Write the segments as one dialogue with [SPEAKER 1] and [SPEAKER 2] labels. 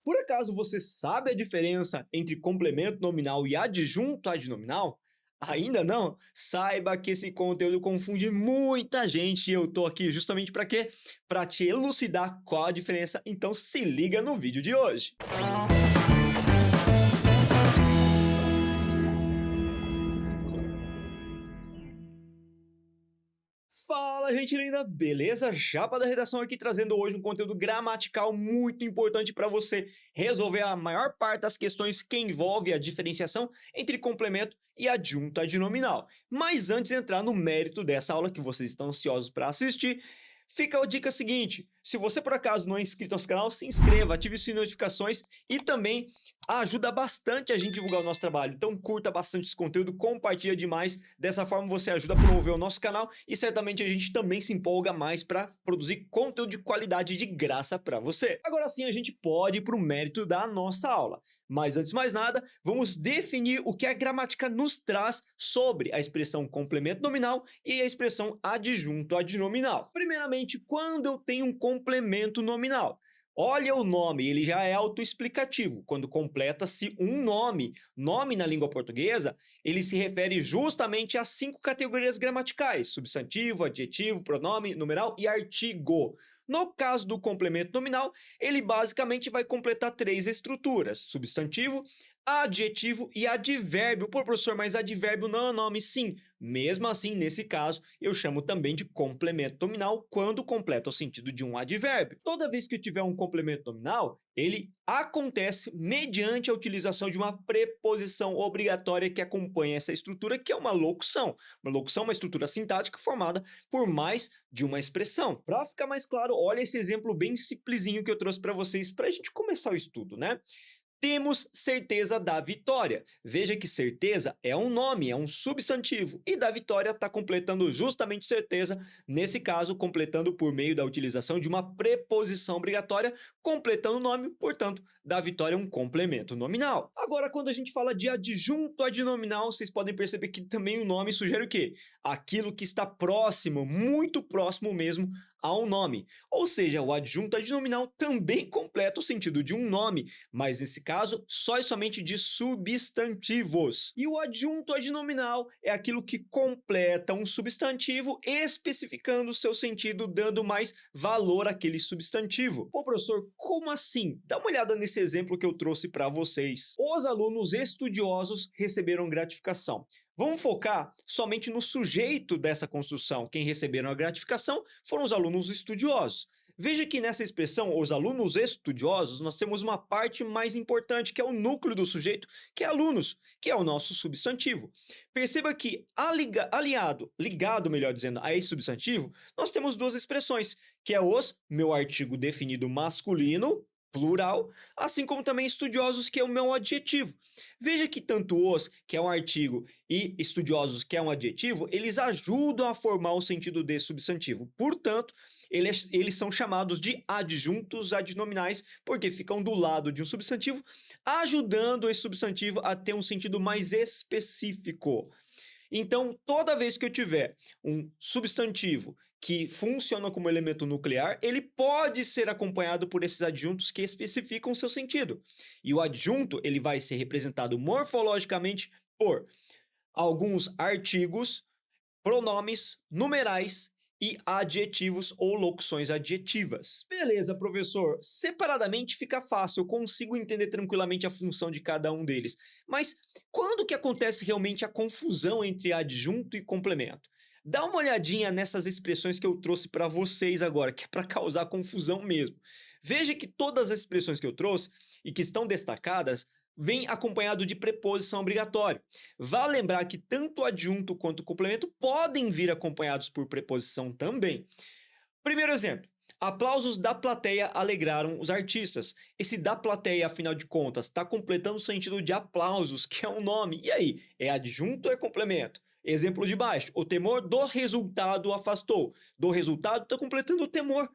[SPEAKER 1] Por acaso você sabe a diferença entre complemento nominal e adjunto adnominal? Ainda não? Saiba que esse conteúdo confunde muita gente e eu tô aqui justamente para quê? Para te elucidar qual a diferença, então se liga no vídeo de hoje. Fala, gente linda, beleza? Japa da redação aqui trazendo hoje um conteúdo gramatical muito importante para você resolver a maior parte das questões que envolve a diferenciação entre complemento e adjunto adnominal. Mas antes de entrar no mérito dessa aula que vocês estão ansiosos para assistir, fica a dica seguinte: se você por acaso não é inscrito no nosso canal, se inscreva, ative as notificações e também ajuda bastante a gente divulgar o nosso trabalho. Então curta bastante esse conteúdo, compartilha demais. Dessa forma você ajuda a promover o nosso canal e certamente a gente também se empolga mais para produzir conteúdo de qualidade de graça para você. Agora sim a gente pode ir para o mérito da nossa aula. Mas antes de mais nada, vamos definir o que a gramática nos traz sobre a expressão complemento nominal e a expressão adjunto adnominal. Primeiramente, quando eu tenho um complemento nominal, olha o nome, ele já é autoexplicativo. Quando completa-se um nome, nome na língua portuguesa, ele se refere justamente a 5 categorias gramaticais: substantivo, adjetivo, pronome, numeral e artigo. No caso do complemento nominal, ele basicamente vai completar 3 estruturas: substantivo, adjetivo e advérbio. Pô, professor, mas advérbio não é nome? Sim. Mesmo assim, nesse caso, eu chamo também de complemento nominal quando completa o sentido de um advérbio. Toda vez que eu tiver um complemento nominal, ele acontece mediante a utilização de uma preposição obrigatória que acompanha essa estrutura, que é uma locução. Uma locução é uma estrutura sintática formada por mais de uma expressão. Para ficar mais claro, olha esse exemplo bem simplesinho que eu trouxe para vocês para a gente começar o estudo, né? Temos certeza da vitória. Veja que certeza é um nome, é um substantivo, e da vitória está completando justamente certeza, nesse caso, completando por meio da utilização de uma preposição obrigatória, completando o nome, portanto, da vitória é um complemento nominal. Agora, quando a gente fala de adjunto adnominal, vocês podem perceber que também o nome sugere o quê? Aquilo que está próximo, muito próximo mesmo ao nome. Ou seja, o adjunto adnominal também completa o sentido de um nome, mas nesse caso, só e somente de substantivos. E o adjunto adnominal é aquilo que completa um substantivo, especificando o seu sentido, dando mais valor àquele substantivo. Pô, professor, como assim? Dá uma olhada nesse exemplo que eu trouxe para vocês. Os alunos estudiosos receberam gratificação. Vamos focar somente no sujeito dessa construção. Quem receberam a gratificação foram os alunos estudiosos. Veja que nessa expressão, os alunos estudiosos, nós temos uma parte mais importante, que é o núcleo do sujeito, que é alunos, que é o nosso substantivo. Perceba que ligado, melhor dizendo, a esse substantivo, nós temos duas expressões, que é os, meu artigo definido masculino, plural, assim como também estudiosos, que é o meu adjetivo. Veja que tanto os, que é um artigo, e estudiosos, que é um adjetivo, eles ajudam a formar o sentido de substantivo. Portanto, eles são chamados de adjuntos adnominais, porque ficam do lado de um substantivo, ajudando esse substantivo a ter um sentido mais específico. Então, toda vez que eu tiver um substantivo que funciona como elemento nuclear, ele pode ser acompanhado por esses adjuntos que especificam o seu sentido. E o adjunto, ele vai ser representado morfologicamente por alguns artigos, pronomes, numerais e adjetivos ou locuções adjetivas. Beleza, professor. Separadamente fica fácil, eu consigo entender tranquilamente a função de cada um deles. Mas quando que acontece realmente a confusão entre adjunto e complemento? Dá uma olhadinha nessas expressões que eu trouxe para vocês agora, que é para causar confusão mesmo. Veja que todas as expressões que eu trouxe e que estão destacadas vem acompanhado de preposição obrigatória. Vale lembrar que tanto o adjunto quanto o complemento podem vir acompanhados por preposição também. Primeiro exemplo. Aplausos da plateia alegraram os artistas. Esse da plateia, afinal de contas, está completando o sentido de aplausos, que é um nome. E aí, é adjunto ou é complemento? Exemplo de baixo. O temor do resultado afastou. Do resultado está completando o temor.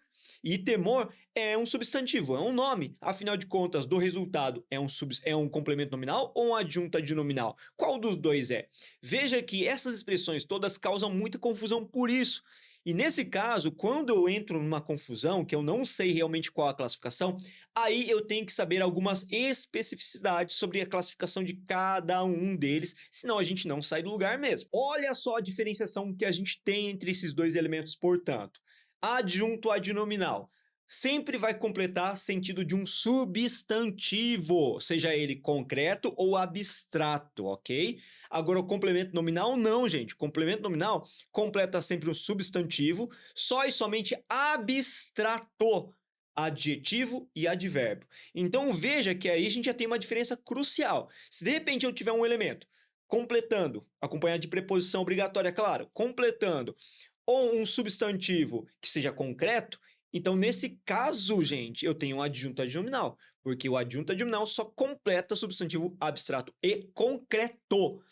[SPEAKER 1] E temor é um substantivo, é um nome. Afinal de contas, do resultado é um complemento nominal ou um adjunto adnominal? Qual dos dois é? Veja que essas expressões todas causam muita confusão por isso. E nesse caso, quando eu entro numa confusão, que eu não sei realmente qual a classificação, aí eu tenho que saber algumas especificidades sobre a classificação de cada um deles, senão a gente não sai do lugar mesmo. Olha só a diferenciação que a gente tem entre esses dois elementos, portanto. Adjunto adnominal sempre vai completar sentido de um substantivo, seja ele concreto ou abstrato, ok? Agora, o complemento nominal não, gente. O complemento nominal completa sempre um substantivo, só e somente abstrato, adjetivo e advérbio. Então, veja que aí a gente já tem uma diferença crucial. Se de repente eu tiver um elemento completando, acompanhado de preposição obrigatória, claro, completando, ou um substantivo que seja concreto, então, nesse caso, gente, eu tenho um adjunto adnominal, porque o adjunto adnominal só completa substantivo abstrato e concreto.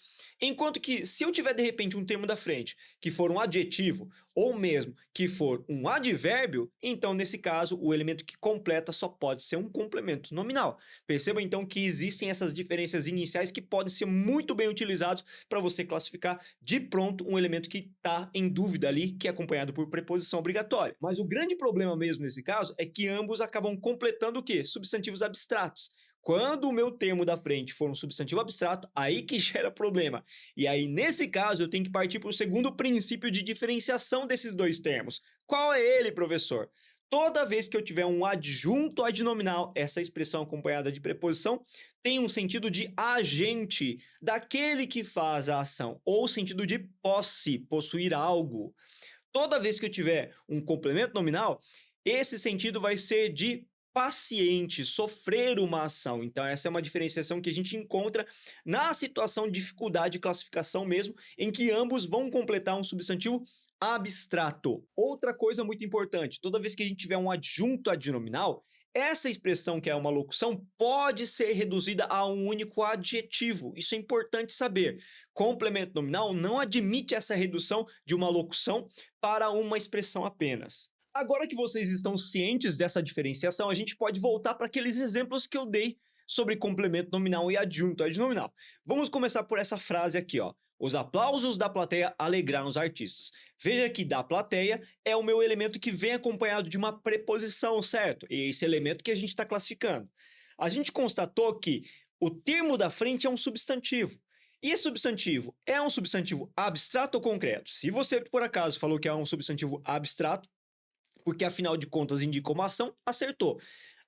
[SPEAKER 1] Enquanto que, se eu tiver, de repente, um termo da frente que for um adjetivo, ou mesmo que for um advérbio, então, nesse caso, o elemento que completa só pode ser um complemento nominal. Percebam, então, que existem essas diferenças iniciais que podem ser muito bem utilizados para você classificar de pronto um elemento que está em dúvida ali, que é acompanhado por preposição obrigatória. Mas o grande problema mesmo nesse caso é que ambos acabam completando o quê? Substantivos abstratos. Quando o meu termo da frente for um substantivo abstrato, aí que gera problema. E aí, nesse caso, eu tenho que partir para o segundo princípio de diferenciação desses dois termos. Qual é ele, professor? Toda vez que eu tiver um adjunto adnominal, essa expressão acompanhada de preposição, tem um sentido de agente, daquele que faz a ação, ou sentido de posse, possuir algo. Toda vez que eu tiver um complemento nominal, esse sentido vai ser de paciente, sofrer uma ação. Então, essa é uma diferenciação que a gente encontra na situação de dificuldade de classificação mesmo, em que ambos vão completar um substantivo abstrato. Outra coisa muito importante, toda vez que a gente tiver um adjunto adnominal, essa expressão que é uma locução pode ser reduzida a um único adjetivo. Isso é importante saber. Complemento nominal não admite essa redução de uma locução para uma expressão apenas. Agora que vocês estão cientes dessa diferenciação, a gente pode voltar para aqueles exemplos que eu dei sobre complemento nominal e adjunto adnominal. Vamos começar por essa frase aqui, ó. Os aplausos da plateia alegraram os artistas. Veja que da plateia é o meu elemento que vem acompanhado de uma preposição, certo? E é esse elemento que a gente está classificando. A gente constatou que o termo da frente é um substantivo. E esse substantivo é um substantivo abstrato ou concreto? Se você, por acaso, falou que é um substantivo abstrato, porque afinal de contas indica uma ação, acertou.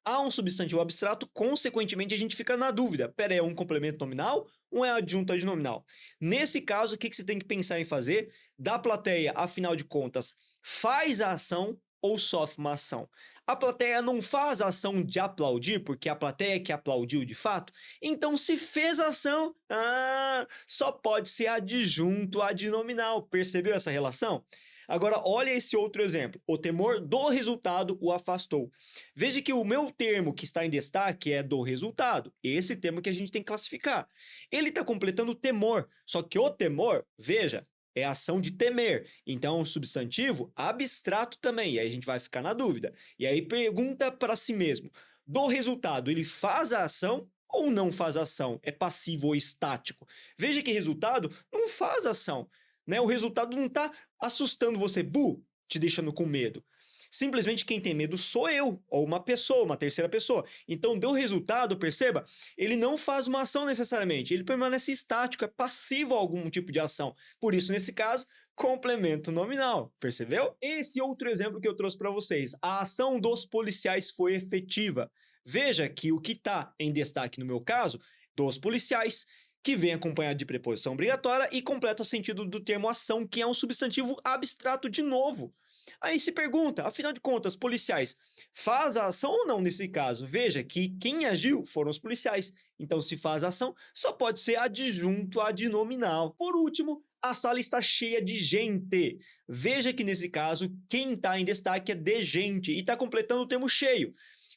[SPEAKER 1] Há um substantivo abstrato, consequentemente a gente fica na dúvida. Pera aí, é um complemento nominal ou é adjunto adnominal? Nesse caso, o que você tem que pensar em fazer? Da plateia, afinal de contas, faz a ação ou sofre uma ação? A plateia não faz a ação de aplaudir, porque a plateia que aplaudiu de fato. Então, se fez a ação, só pode ser adjunto adnominal. Percebeu essa relação? Agora, olha esse outro exemplo. O temor do resultado o afastou. Veja que o meu termo que está em destaque é do resultado. Esse termo que a gente tem que classificar. Ele está completando o temor. Só que o temor, veja, é a ação de temer. Então, é um substantivo abstrato também. E aí a gente vai ficar na dúvida. E aí pergunta para si mesmo. Do resultado, ele faz a ação ou não faz a ação? É passivo ou estático? Veja que resultado não faz ação. Né? O resultado não está assustando você, te deixando com medo. Simplesmente quem tem medo sou eu, ou uma pessoa, uma terceira pessoa. Então, deu resultado, perceba, ele não faz uma ação necessariamente, ele permanece estático, é passivo a algum tipo de ação. Por isso, nesse caso, complemento nominal, percebeu? Esse outro exemplo que eu trouxe para vocês, a ação dos policiais foi efetiva. Veja que o que está em destaque no meu caso, dos policiais, que vem acompanhado de preposição obrigatória e completa o sentido do termo ação, que é um substantivo abstrato de novo. Aí se pergunta, afinal de contas, policiais, faz a ação ou não nesse caso? Veja que quem agiu foram os policiais. Então, se faz a ação, só pode ser adjunto adnominal. Por último, a sala está cheia de gente. Veja que nesse caso, quem está em destaque é de gente e está completando o termo cheio.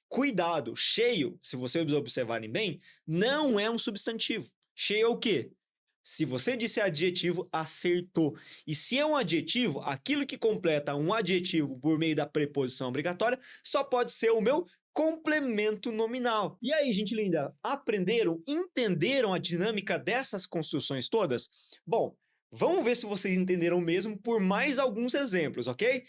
[SPEAKER 1] Cuidado, cheio, se vocês observarem bem, não é um substantivo. Cheio é o quê? Se você disse adjetivo, acertou. E se é um adjetivo, aquilo que completa um adjetivo por meio da preposição obrigatória só pode ser o meu complemento nominal. E aí, gente linda, aprenderam, entenderam a dinâmica dessas construções todas? Bom, Vamos ver se vocês entenderam mesmo por mais alguns exemplos, ok?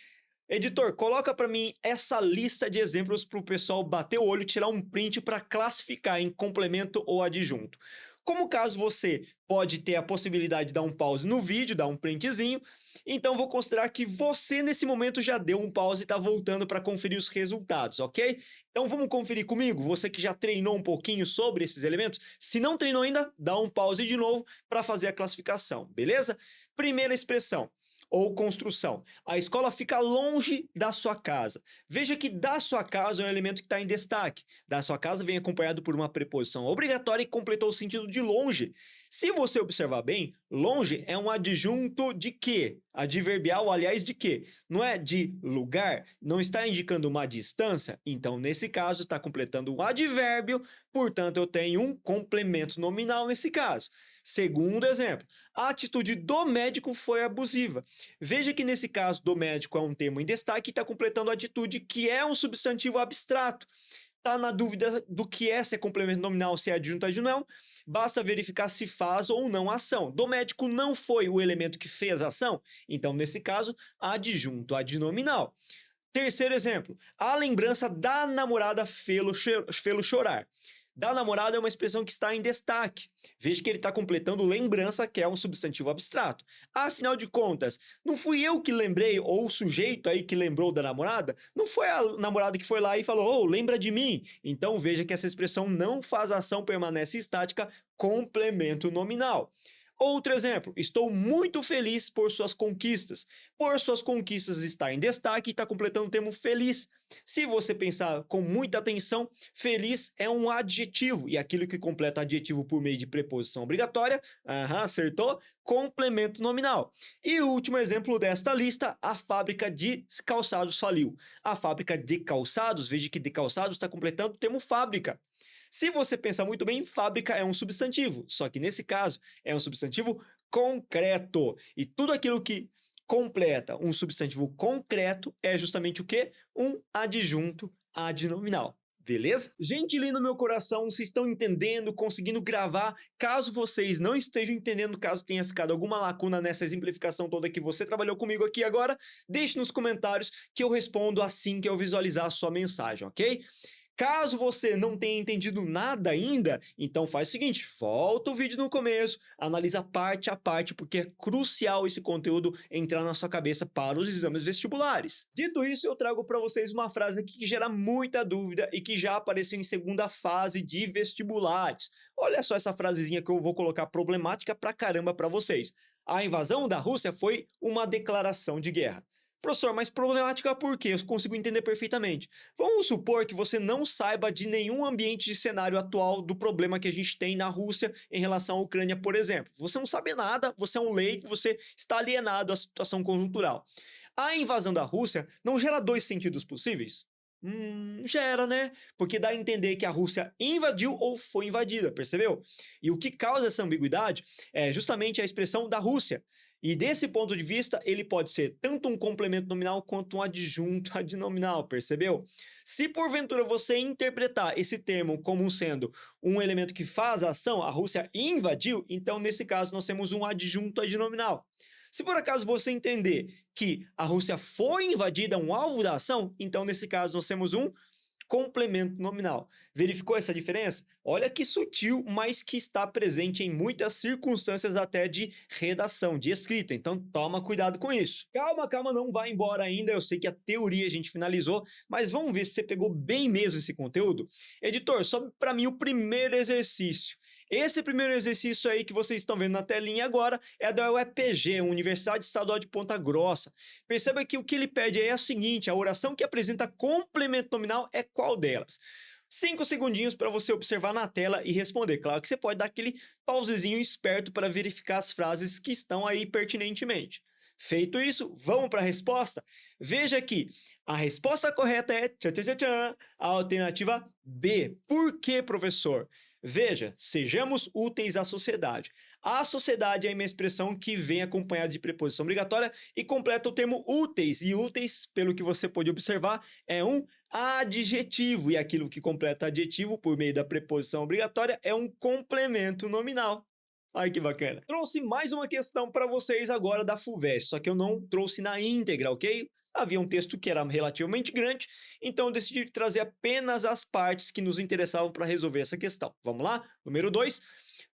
[SPEAKER 1] Editor, coloca para mim essa lista de exemplos para o pessoal bater o olho e tirar um print para classificar em complemento ou adjunto. Como caso você pode ter a possibilidade de dar um pause no vídeo, dar um printzinho, então vou considerar que você nesse momento já deu um pause e está voltando para conferir os resultados, ok? Então vamos conferir comigo, você que já treinou um pouquinho sobre esses elementos. Se não treinou ainda, dá um pause de novo para fazer a classificação, beleza? Primeira expressão ou construção. A escola fica longe da sua casa. Veja que da sua casa é um elemento que está em destaque. Da sua casa vem acompanhado por uma preposição obrigatória e completou o sentido de longe. Se você observar bem, longe é um adjunto de quê? Adverbial, aliás, de quê? Não é de lugar? Não está indicando uma distância? Então, nesse caso, está completando um advérbio, portanto, eu tenho um complemento nominal nesse caso. Segundo exemplo, a atitude do médico foi abusiva. Veja que nesse caso, do médico é um termo em destaque e está completando a atitude que é um substantivo abstrato. Está na dúvida do que é, se é complemento nominal, se é adjunto ou não, basta verificar se faz ou não a ação. Do médico não foi o elemento que fez a ação, então nesse caso, adjunto adnominal. Terceiro exemplo, a lembrança da namorada fê-lo chorar. Da namorada é uma expressão que está em destaque. Veja que ele está completando lembrança, que é um substantivo abstrato. Afinal de contas, não fui eu que lembrei, ou o sujeito aí que lembrou da namorada, não foi a namorada que foi lá e falou, oh, lembra de mim. Então veja que essa expressão não faz ação, permanece estática, complemento nominal. Outro exemplo, estou muito feliz por suas conquistas. Por suas conquistas está em destaque e está completando o termo feliz. Se você pensar com muita atenção, feliz é um adjetivo, e aquilo que completa adjetivo por meio de preposição obrigatória, acertou, complemento nominal. E o último exemplo desta lista, a fábrica de calçados faliu. A fábrica de calçados, veja que de calçados está completando o termo fábrica. Se você pensar muito bem, fábrica é um substantivo, só que nesse caso é um substantivo concreto. E tudo aquilo que completa um substantivo concreto é justamente o quê? Um adjunto adnominal. Beleza? Gente linda no meu coração, vocês estão entendendo, conseguindo gravar? Caso vocês não estejam entendendo, caso tenha ficado alguma lacuna nessa exemplificação toda que você trabalhou comigo aqui agora, deixe nos comentários que eu respondo assim que eu visualizar a sua mensagem, ok? Caso você não tenha entendido nada ainda, então faz o seguinte, volta o vídeo no começo, analisa parte a parte, porque é crucial esse conteúdo entrar na sua cabeça para os exames vestibulares. Dito isso, eu trago para vocês uma frase aqui que gera muita dúvida e que já apareceu em segunda fase de vestibulares. Olha só essa frasezinha que eu vou colocar problemática pra caramba para vocês. A invasão da Rússia foi uma declaração de guerra. Professor, mas problemática por quê? Eu consigo entender perfeitamente. Vamos supor que você não saiba de nenhum ambiente de cenário atual do problema que a gente tem na Rússia em relação à Ucrânia, por exemplo. Você não sabe nada, você é um leigo, você está alienado à situação conjuntural. A invasão da Rússia não gera dois sentidos possíveis? Gera, né? Porque dá a entender que a Rússia invadiu ou foi invadida, percebeu? E o que causa essa ambiguidade é justamente a expressão da Rússia. E desse ponto de vista, ele pode ser tanto um complemento nominal quanto um adjunto adnominal, percebeu? Se porventura você interpretar esse termo como sendo um elemento que faz a ação, a Rússia invadiu, então nesse caso nós temos um adjunto adnominal. Se por acaso você entender que a Rússia foi invadida, um alvo da ação, então nesse caso nós temos um complemento nominal. Verificou essa diferença? Olha que sutil, mas que está presente em muitas circunstâncias até de redação, de escrita. Então toma cuidado com isso. Calma, calma, não vai embora ainda. Eu sei que a teoria a gente finalizou, mas vamos ver se você pegou bem mesmo esse conteúdo. Editor, sobe para mim o primeiro exercício. Esse primeiro exercício aí que vocês estão vendo na telinha agora é da UEPG, Universidade Estadual de Ponta Grossa. Perceba que o que ele pede aí é o seguinte, a oração que apresenta complemento nominal é qual delas? 5 segundinhos para você observar na tela e responder. Claro que você pode dar aquele pausezinho esperto para verificar as frases que estão aí pertinentemente. Feito isso, vamos para a resposta? Veja aqui, a resposta correta é a alternativa B. Por que, professor? Veja, sejamos úteis à sociedade. A sociedade é uma expressão que vem acompanhada de preposição obrigatória e completa o termo úteis. E úteis, pelo que você pode observar, é um adjetivo. E aquilo que completa adjetivo por meio da preposição obrigatória é um complemento nominal. Ai, que bacana. Trouxe mais uma questão para vocês agora da FUVEST, só que eu não trouxe na íntegra, ok? Havia um texto que era relativamente grande, então eu decidi trazer apenas as partes que nos interessavam para resolver essa questão. Vamos lá? Número 2.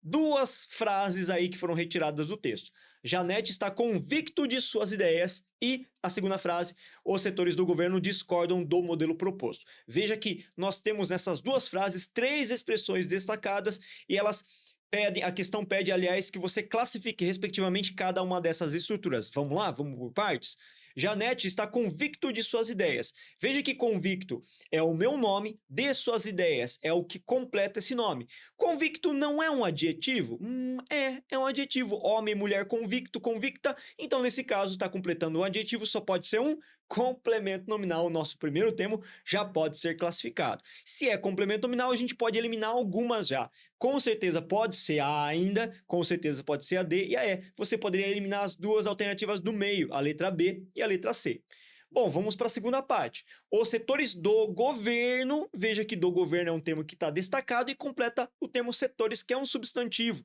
[SPEAKER 1] Duas frases aí que foram retiradas do texto. Janete está convicto de suas ideias e a segunda frase, os setores do governo discordam do modelo proposto. Veja que nós temos nessas duas frases 3 expressões destacadas e elas pedem, a questão pede, aliás, que você classifique respectivamente cada uma dessas estruturas. Vamos lá? Vamos por partes? Janete está convicto de suas ideias. Veja que convicto é o meu nome, de suas ideias é o que completa esse nome. Convicto não é um adjetivo? É um adjetivo. Homem, mulher, convicto, convicta. Então, nesse caso, está completando um adjetivo, só pode ser um complemento nominal. O nosso primeiro termo já pode ser classificado. Se é complemento nominal, a gente pode eliminar algumas já. Com certeza pode ser a ainda, com certeza pode ser a D e a E. Você poderia eliminar as duas alternativas do meio, a letra B e a letra C. Bom, vamos para a segunda parte. Os setores do governo, veja que do governo é um termo que está destacado e completa o termo setores, que é um substantivo.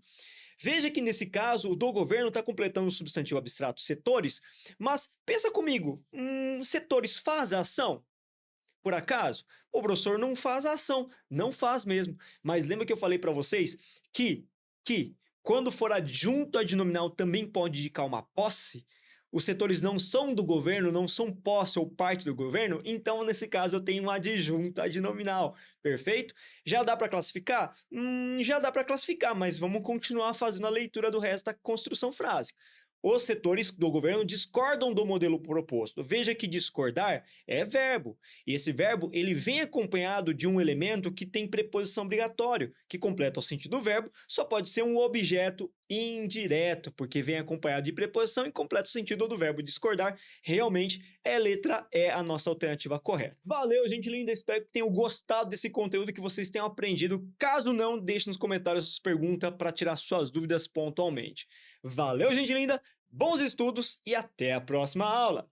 [SPEAKER 1] Veja que nesse caso o do governo está completando o substantivo abstrato setores, mas pensa comigo, setores faz a ação? Por acaso? O professor não faz a ação, não faz mesmo. Mas lembra que eu falei para vocês que quando for adjunto adnominal também pode indicar uma posse? Os setores não são do governo, não são posse ou parte do governo, então nesse caso eu tenho um adjunto adnominal, perfeito? Já dá para classificar? Já dá para classificar, mas vamos continuar fazendo a leitura do resto da construção frásica. Os setores do governo discordam do modelo proposto. Veja que discordar é verbo. E esse verbo ele vem acompanhado de um elemento que tem preposição obrigatória, que completa o sentido do verbo, só pode ser um objeto indireto, porque vem acompanhado de preposição e completa o sentido do verbo. Discordar realmente é letra E, a nossa alternativa correta. Valeu, gente linda. Espero que tenham gostado desse conteúdo, que vocês tenham aprendido. Caso não, deixe nos comentários suas perguntas para tirar suas dúvidas pontualmente. Valeu, gente linda. Bons estudos e até a próxima aula!